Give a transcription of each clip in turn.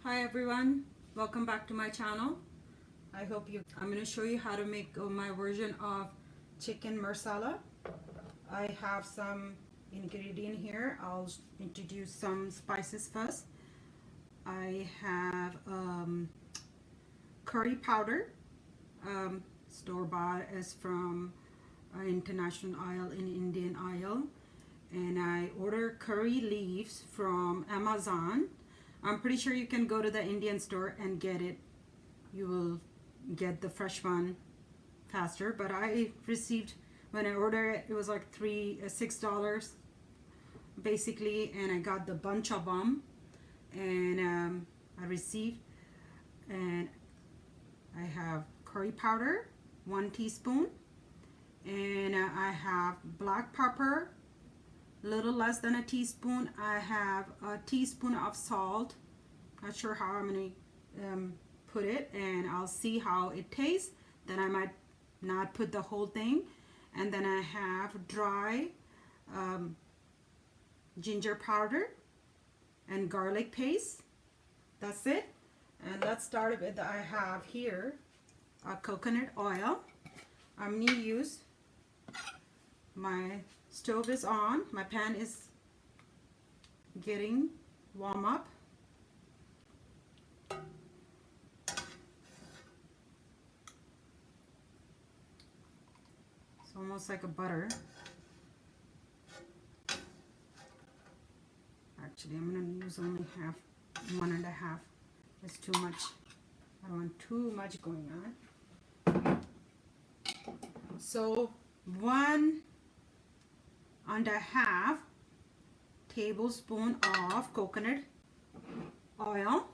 Hi everyone, welcome back to my channel. I'm going to show you how to make my version of chicken marsala. I have some ingredient here. I'll introduce some spices first. I have curry powder, store-bought, is from international oil in Indian oil, and I order curry leaves from Amazon. I'm pretty sure you can go to the Indian store and get it. You will get the fresh one faster, but I received, when I ordered it, it was like $6 basically, and I got the bunch of them, and I received, and I have curry powder, 1 teaspoon, and I have black pepper, little less than a teaspoon. I have a teaspoon of salt. Not sure how I'm going to put it, and I'll see how it tastes. Then I might not put the whole thing. And then I have dry ginger powder and garlic paste. That's it. And let's start with, I have here a coconut oil. I'm going to use, my stove is on, my pan is getting warm up. It's almost like a butter. Actually, I'm going to use only half, 1.5. It's too much. I don't want too much going on. So 1.5 tablespoon of coconut oil,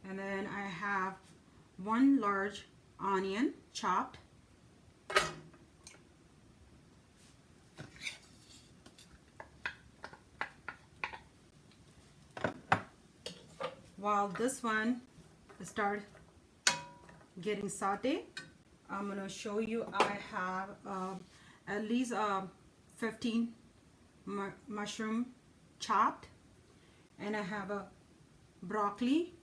and then I have 1 large onion chopped, while this one start getting sauteed. I'm going to show you, I have at least 15 mushroom chopped, and I have a broccoli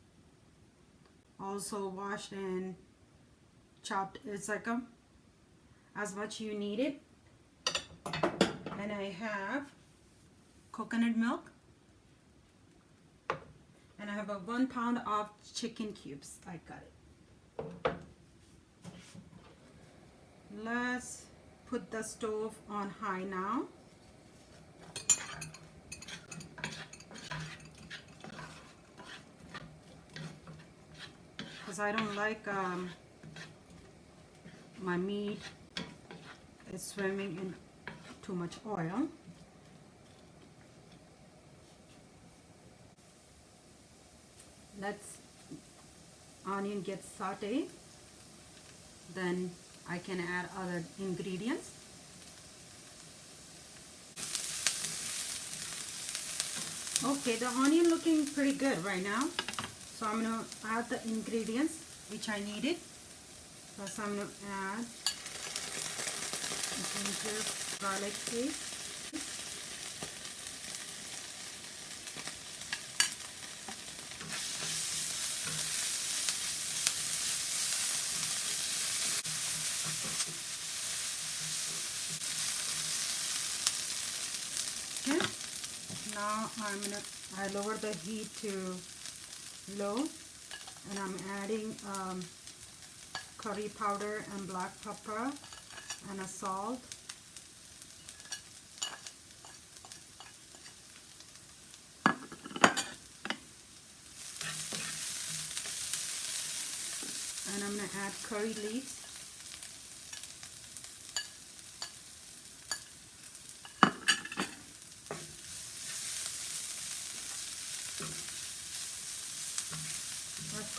also washed and chopped. It's like as much you need it. And I have coconut milk, and I have a 1 pound of chicken cubes. I got it. Let's put the stove on high now. Because I don't like my meat is swimming in too much oil. Let's onion get sauteed, then I can add other ingredients. Okay, the onion looking pretty good right now. So I'm going to add the ingredients which I needed. First I'm going to add ginger garlic paste. Okay. Now I lower the heat to low, and I'm adding curry powder and black pepper and a salt. And I'm going to add curry leaves.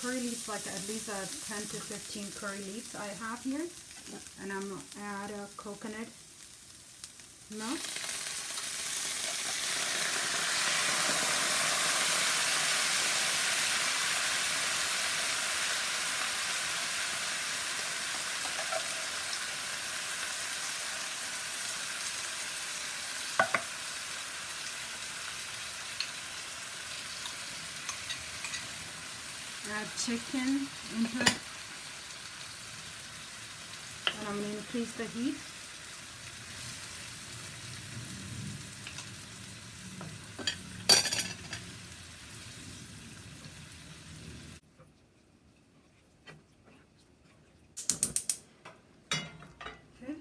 Curry leaves, like at least 10 to 15 curry leaves I have here, and I'm going to add a coconut milk. add chicken into it. And I'm going to increase the heat. Okay.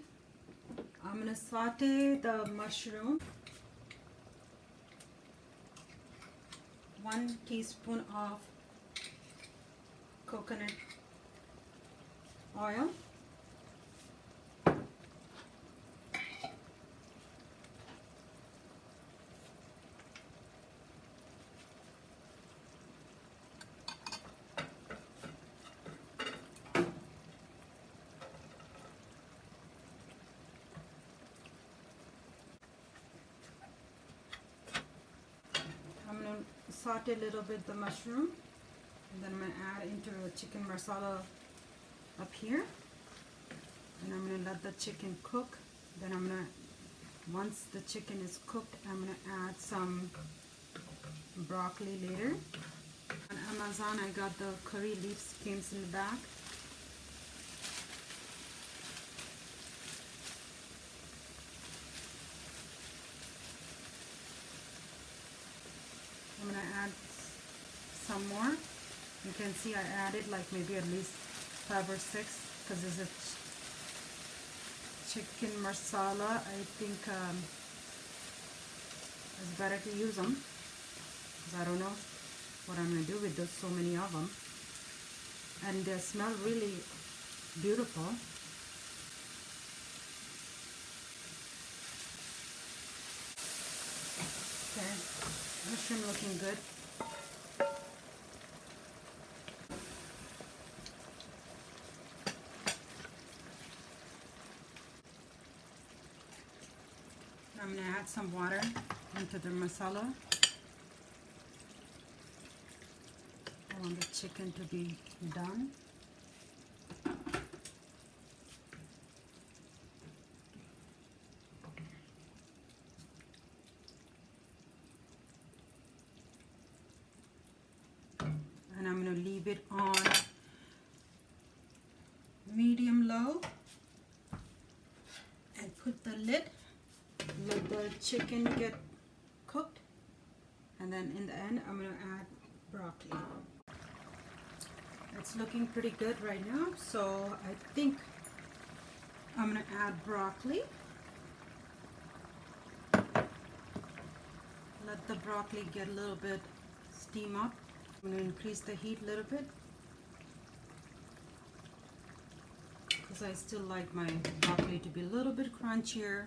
I'm going to saute the mushroom. 1 teaspoon of coconut oil. I'm going to saute a little bit the mushroom, and then I'm going to add into the chicken marsala up here, and I'm going to let the chicken cook. Then I'm going to, once the chicken is cooked, I'm going to add some broccoli later. On Amazon I got the curry leaf skins in the back. I'm going to add some more. You can see I added like maybe at least 5 or 6 because this is a chicken marsala. I think it's better to use them because I don't know what I'm going to do with those, so many of them. And they smell really beautiful. Okay, mushroom looking good. I'm going to add some water into the masala. I want the chicken to be done. And I'm going to leave it on medium low and put the lid. Let the chicken get cooked, and then in the end I'm going to add broccoli. It's looking pretty good right now, so I think I'm going to add broccoli. Let the broccoli get a little bit steam up. I'm going to increase the heat a little bit because I still like my broccoli to be a little bit crunchier.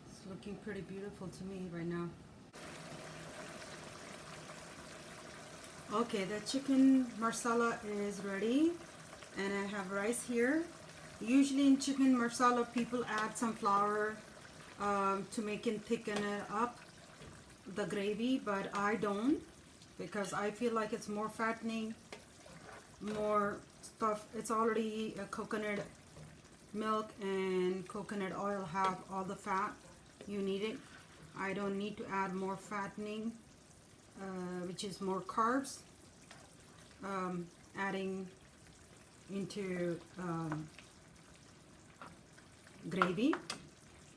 It's looking pretty beautiful to me right now. Okay, the chicken marsala is ready, and I have rice here. Usually in chicken marsala people add some flour to make it thicken it up, the gravy, but I don't, because I feel like it's more fattening, more stuff. It's already a coconut milk and coconut oil have all the fat you need it. I don't need to add more fattening, which is more carbs, adding into gravy.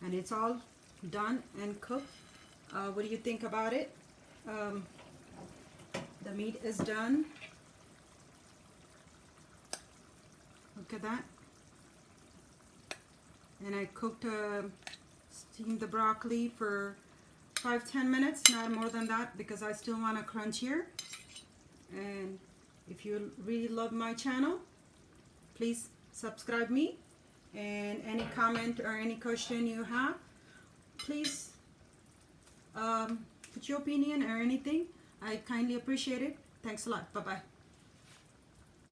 And it's all done and cooked. What do you think about it? The meat is done. Look at that. And I cooked, steamed the broccoli for 5-10 minutes, not more than that, because I still want a crunchier. And if you really love my channel, please subscribe me, and any comment or any question you have, please put your opinion or anything. I kindly appreciate it. Thanks a lot. Bye bye.